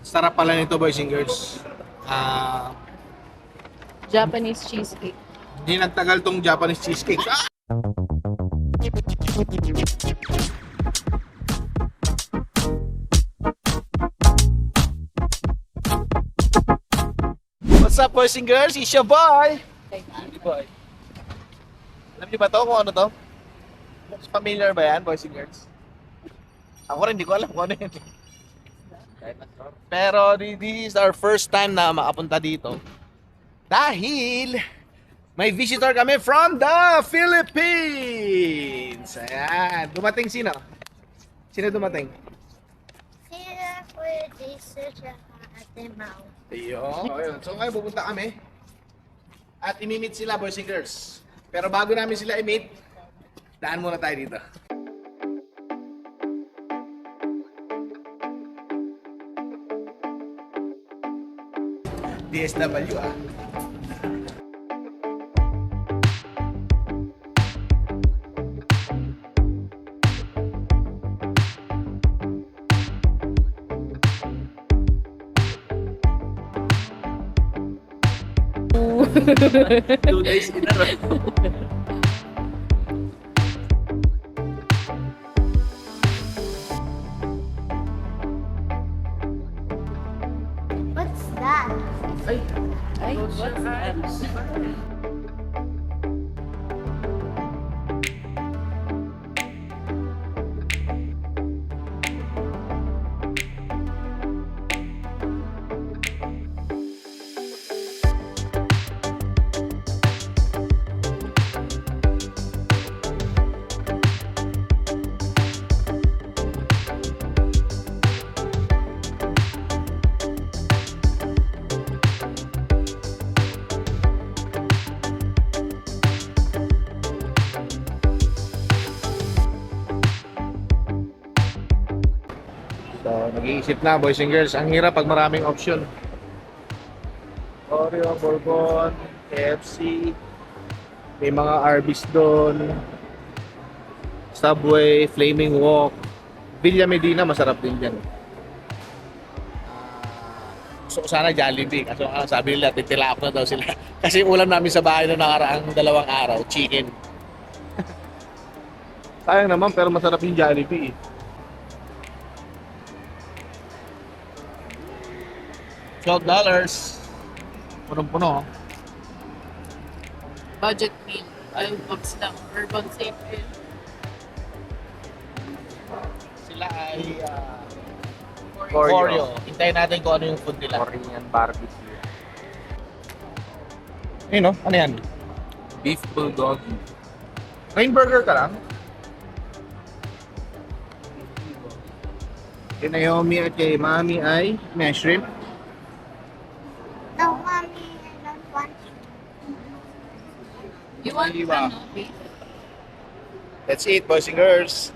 Sarap pala nito, boys and girls. Ah, Japanese cheesecake. Hindi nagtagal tong Japanese cheesecake. What's up, boys and girls? It's your boy! Hey, boy. Alam niyo ba to kung ano to? Familiar ba yan, boys and girls? Ako rin, hindi ko alam kung ano yan. Pero this is our first time na makapunta dito. Dahil may visitor kami from the Philippines. Ayan. Dumating sino? Sino dumating? Sila Kuya Jesus at Ate Mau. Ayun. So ngayon pupunta kami. At imimit sila, boys and girls. Pero bago namin sila i-meet, daan muna tayo dito. DSW ah. Two days in a row. What's that? Ay, what's that? So, nag-iisip na, boys and girls. Ang hirap pag maraming option. Oreo, Bourbon, KFC, may mga Arby's doon, Subway, Flaming Wok, Villa Medina, masarap din dyan. Gusto ko sana Jollibee, kasi sabi nila, titilak na daw sila. Kasi ulam namin sa bahay na nakaraang 2 araw, chicken. Sayang naman, pero masarap yung Jollibee. $12. Punong-puno. Budget meal. Ay, box lang. Urban safe meal. Sila ay Oreo. Oreo. Hintayin natin kung ano yung food nila. Korean barbecue. Ayun no? Ano yan? Beef bulgogi. Plain burger ka lang? Kay Naomi at kay Mami ay mashed shrimp. No, Mommy, I don't want You want Iwa. ano, beef? That's it, boys and girls.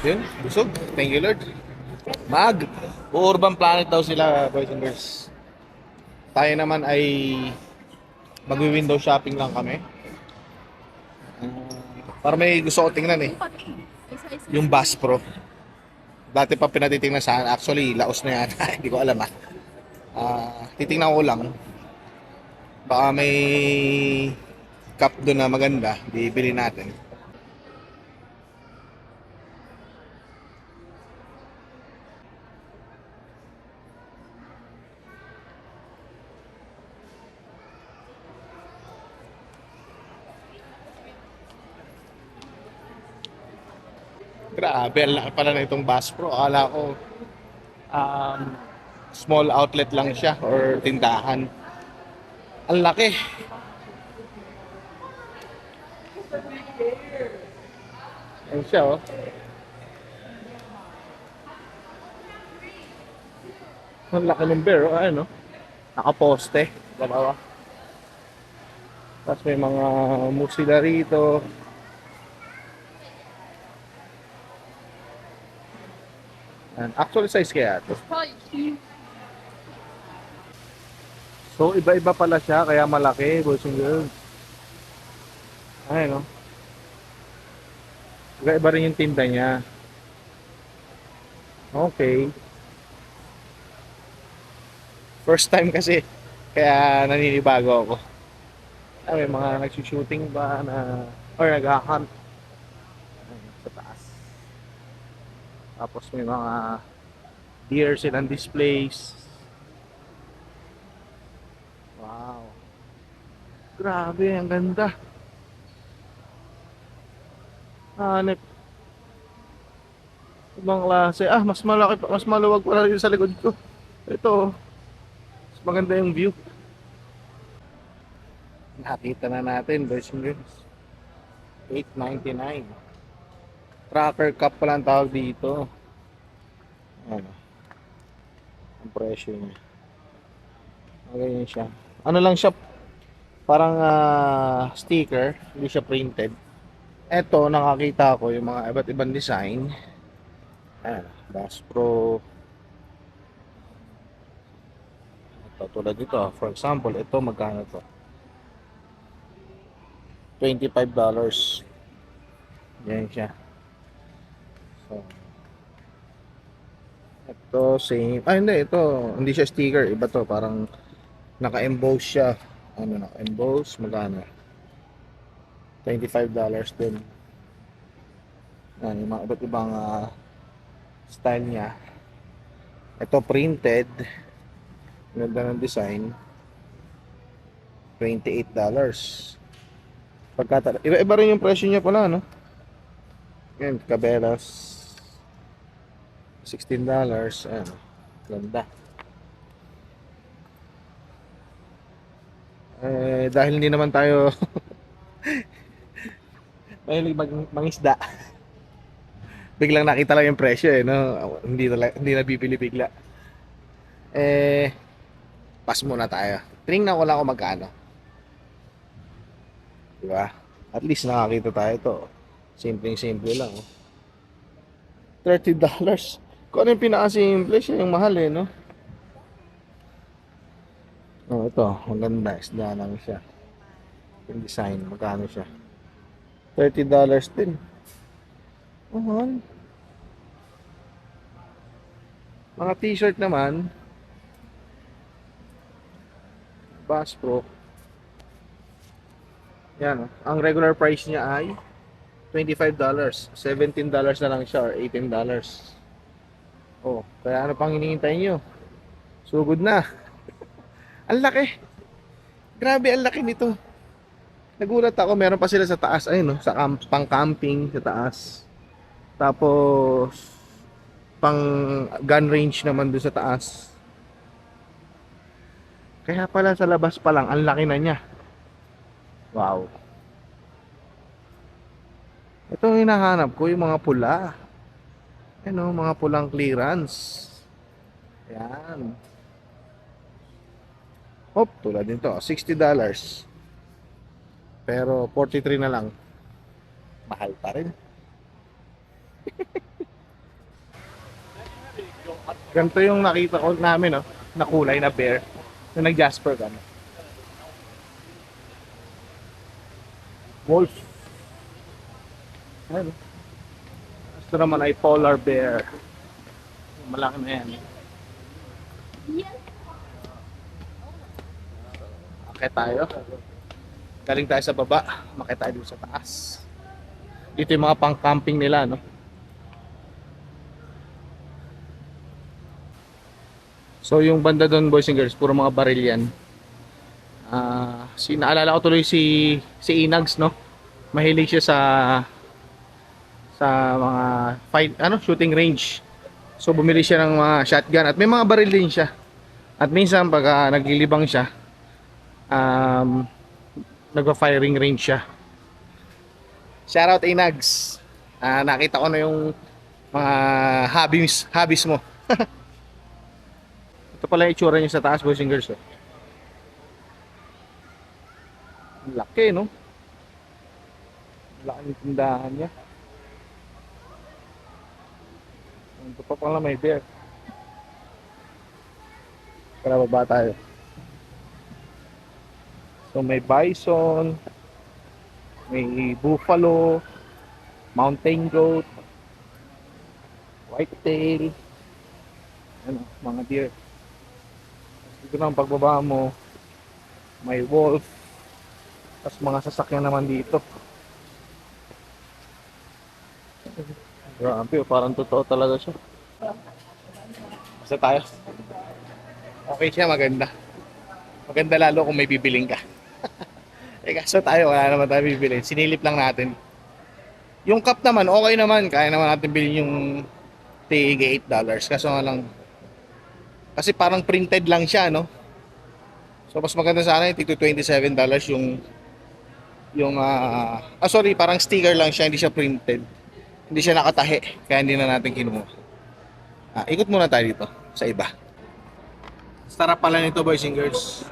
Yun, busog. Thank you, Lord. Urban Planet daw sila, boys and girls. Tayo naman ay magwi-window shopping lang kami. Para may gusto ko tingnan eh. Isa-isa. Yung Bass Pro. Dati pa pinatitingnan sa akin. Actually, laos na yan. Hindi ko alam ah. Titingnan ko lang. Baka may cup doon na maganda. Bibili natin. Grabe, ang laki pala na itong Bass Pro. Akala ko small outlet lang siya or tindahan. Ang laki. Ayan siya oh. Ang laki ng bear oh. Ayan oh. Nakaposte. Dalawa. Tapos may mga musila rito. And actual size kaya ito. Probably So, iba-iba pala siya, kaya malaki, boys and girls. Ayun, no? Iba-iba rin yung tinda niya. Okay. First time kasi, kaya naninibago ako. May mga nagsushooting ba na, or nag-hunt sa taas. Tapos may mga deer silang displays. Wow. Grabe, ang ganda. Hanep. Ibang klase. Mas malaki pa, mas maluwag pala dito sa likod ko. Ito, mas maganda yung view. Nakita na natin, boys and girls. 899. Tracker cup pala ang tawag dito. Ano? Ang presyo niya. Ganyan siya. Ano lang siya, parang sticker, hindi siya printed. Eto, nakakita ko yung mga iba't ibang design. Bass Pro. Ito, tulad dito. For example, ito magkano to? $25. Yan siya. So, ito same. Hindi. Ito, hindi siya sticker. Iba to. Parang naka-emboss siya. Ano, naka-emboss. Magkano? $25 din. Yan, yung mga iba't ibang style niya. Ito printed. Ganda ng design. $28. Iba-iba rin yung presyo niya pala, no? Yan, Cabela's. $16. Ayan. Ganda. Dahil hindi naman tayo mahilig mangisda. Biglang nakita lang yung presyo no? Hindi nabibili bigla. Pass muna tayo. Tingnan ko lang kung magkano. Diba? At least nakakita tayo to. Simple lang. Oh. $30. Kung ano yung pinaka-simple, siya yung mahal no? Oh, ito. Maganda. Isda lang siya. Yung design. Magkano siya? $30 din. Mahal. Mga t-shirt naman. Bass Pro. Yan. Ang regular price niya ay $25. $17 na lang siya or $18. Oh, kaya ano pang hinihintay nyo? Sugod na. Ang laki. Grabe, ang laki nito. Nagulat ako, meron pa sila sa taas. Ayun, no? Sa pang-camping sa taas. Tapos, pang gun range naman doon sa taas. Kaya pala sa labas pa lang, ang laki na niya. Wow. Ito ang hinahanap ko, yung mga pula. Ano, mga pulang clearance. Ayan. Hop, tulad nito, $60. Pero 43 na lang. Mahal pa rin. Ganito yung nakita ko namin, no, na kulay na bear na nag-jasper ka. No? Wolf. Ayun. Ito naman ay polar bear. Malaki na yan. Akit tayo. Galing tayo sa baba. Makita tayo dito sa taas. Dito yung mga pang-camping nila, no? So yung banda doon, boys and girls, puro mga baril yan. Naalala ko tuloy si Inags, no? Mahilig siya sa mga shooting range. So bumili siya ng mga shotgun at may mga baril din siya. At minsan pag naglilibang siya, nagpa-firing range siya. Shoutout Inags. Nakita ko na yung mga hobbies mo. Ito pala yung itsura niya sa taas, boys and girls. Oh. Laki, no? Laki yung tindahan niya. Ito pa pala may bear. Tara, baba tayo. So may bison, may buffalo, mountain goat, whitetail, ano, mga deer. Dito na ang pagbaba mo, may wolf. Tapos mga sasakyan naman dito. Grabe, parang totoo talaga siya. Basta tayo. Okay siya, maganda. Maganda lalo kung may bibiling ka. Eh kaso tayo, wala naman tayo bibilin. Sinilip lang natin. Yung cup naman, okay naman. Kaya naman natin bilhin yung tig $8. Kaso nga lang, kasi parang printed lang siya, no? So mas maganda sana yung tig $27 sorry, parang sticker lang siya, hindi siya printed. Hindi siya nakatahi, kaya hindi na natin kinuha. Ikot muna tayo dito sa iba. Sarap pala nito, boys and girls.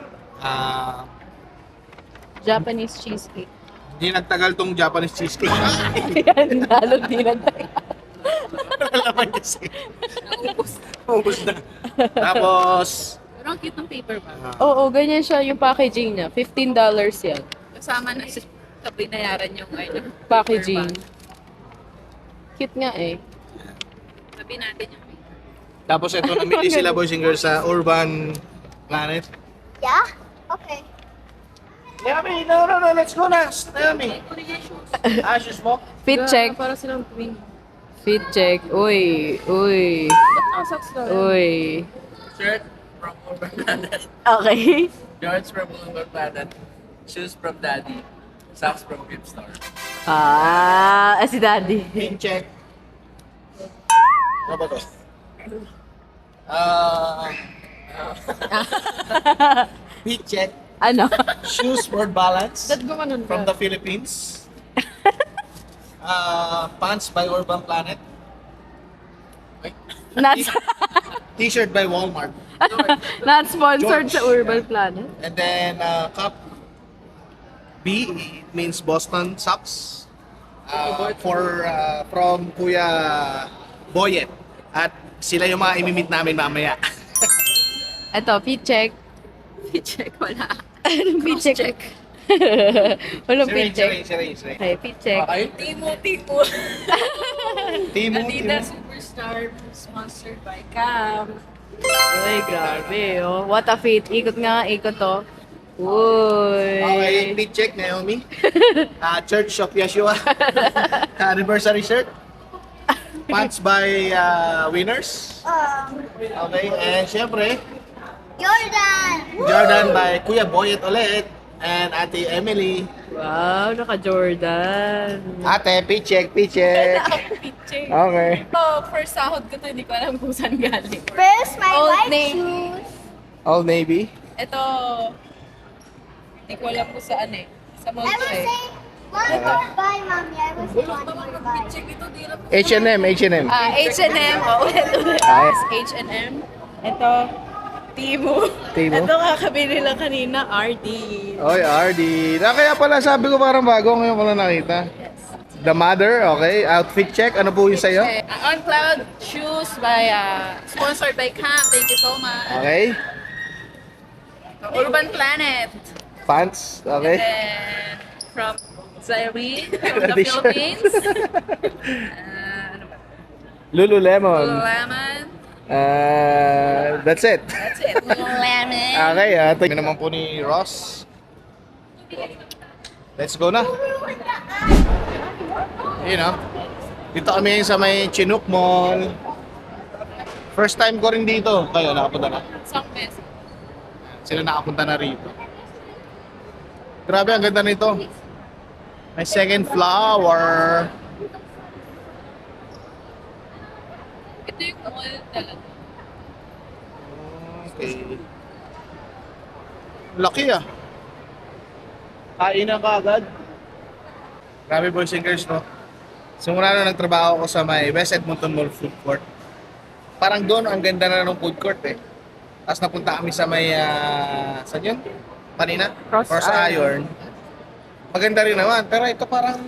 Japanese cheesecake. Hindi nagtagal tong Japanese cheesecake. Yan, lalo di nagtagal. Wala naman kasi. Ubus na. Tapos, Pero ang cute ng paper bag. Oo, ganyan siya yung packaging niya. $15 yan. Kasama na sa binayaran yung Packaging. paper bag. Cute nga eh. Sabi natin yung paper. tapos ito, namili sila, boys and girls, sa Urban Planet. Yeah? Okay. Naomi, no, let's go na. Naomi. Ashes mo? Fit check. Para silang twin. Fit check. Uy. Uy. Socks lang. Uy. Shirt from Urban Planet. Okay. Shorts from Urban Planet. Shoes from Daddy. Socks from Gift Store. Si Daddy. Pin check. Ano ba to? Pin check. Ano? Shoes for balance Ba't gumanon ka? from the Philippines. Pants by Urban Planet. Not, T-shirt by Walmart. not sponsored George. sa Urban Planet. And then cup B means Boston socks. From Kuya Boyet. At sila yung mga imimit namin mamaya. Ito, fit check. Fit check, wala. Anong fit check? Walang fit check. Siray. Okay, fit check. Timo. Timo. Adidas Superstar sponsored by Cam. Uy, grabe oh. What a fit. Ikot nga, ikot to. Uy. Okay, pin check, Naomi. Church of Yeshua. Anniversary shirt. Pants by Winners. Okay, and syempre, Jordan! Jordan by Kuya Boyet ulit. And Ate Emily. Wow, naka-Jordan. Ate, paycheck. Fit check. Okay. Oh, first sahod ko to, hindi ko alam kung saan galing. First, my Old white Navy. shoes. Old Navy. Ito, hindi ko alam kung saan eh. Sa mall I to will eh. say one more by mommy. I will say one Naman more mag by. fit check ito, di na po. H&M. H&M. Ulit. Ay. H&M. Ito, Timo. Timo. Ito kakabili lang kanina, RD. Oy, RD. Kaya pala sabi ko parang bago, ngayon ko lang nakita. The Mother, okay. Outfit check. Ano po yung sa'yo? On Cloud shoes by, sponsored by Cam. Thank you so much. Okay. Urban Planet. Pants, okay. Then, from Zyrene, from the T-shirt. Philippines. Ano ba? Lululemon. Lululemon. That's it. That's it. Lululemon. Okay, ito naman po ni Ross. Let's go na. You know, dito kami sa may Chinook Mall. First time ko rin dito. Kayo, nakapunta na. Isang beses. Sila nakapunta na rito. Grabe, ang ganda nito. May second flower. Ito yung mall talaga. Okay. Laki ah. Kain na kaagad. Grabe, boys and girls, no? Simula na nagtrabaho ko sa may West Edmonton Mall Food Court. Parang doon, ang ganda na ng food court eh. Tapos napunta kami sa may, saan yun? Kanina? Cross Iron. Maganda rin naman, pero ito parang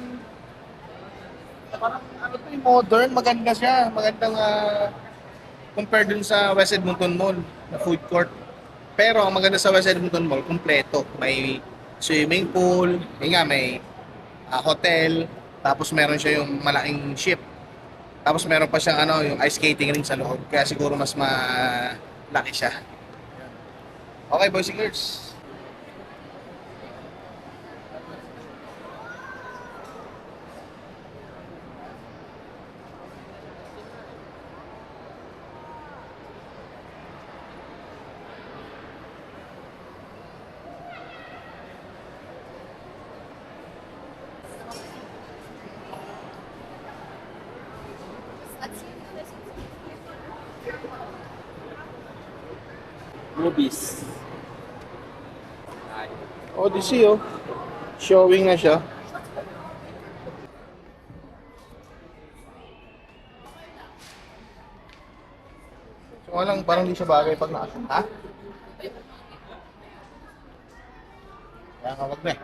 ano to yung modern, maganda siya. Magandang compare dun sa West Edmonton Mall na food court. Pero ang maganda sa West Edmonton Mall, kumpleto. May swimming pool, yun nga, may hotel, tapos meron siya yung malaking ship. Tapos meron pa siyang yung ice skating ring sa loob. Kaya siguro mas malaki siya. Okay, boys and girls. Movies. Odyssey, oh. Showing na siya. So, walang, parang di siya bagay pag naka... Ha? Kaya nga, wag na eh.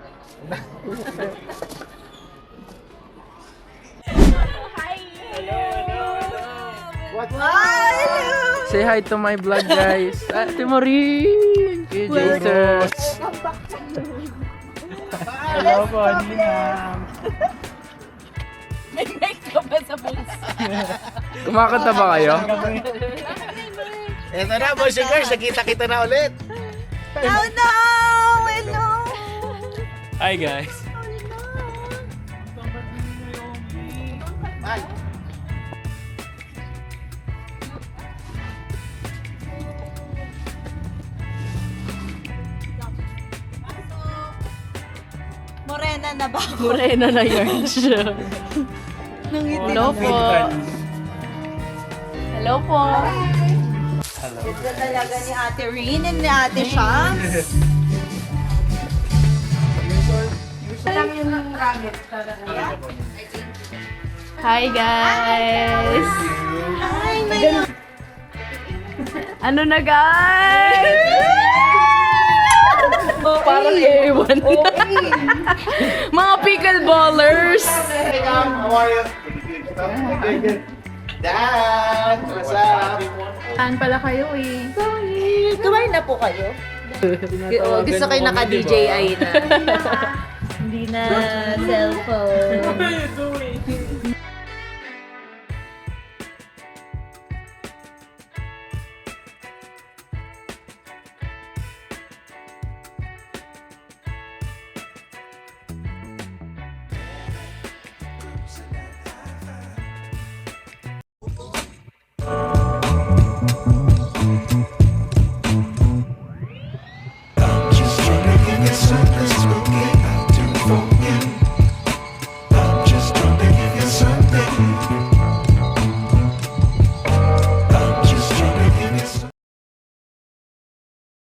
Wag na. What? Say hi to my vlog, guys. Ate Marie. Kuya Jason. Hello po, Ninang. May makeup ba sa bulsa? Kumakanta ba kayo? Eto na, boys and girls. Nakita-kita na ulit. Oh no! Hello! Hi, guys. Bye. Morena na ba? Morena na yarn siya. Hello po. Hello po. Ito talaga ni Ate Rin and ni Ate Shams. Hi guys. Hi, my Ano na guys? Parang ewan. Mga pickleballers. How are you? Dad! What's up? Saan pala kayo eh? Kumain na po kayo? Gusto kayo naka-DJI na. Hindi na cellphone. Just trying to get something smoking.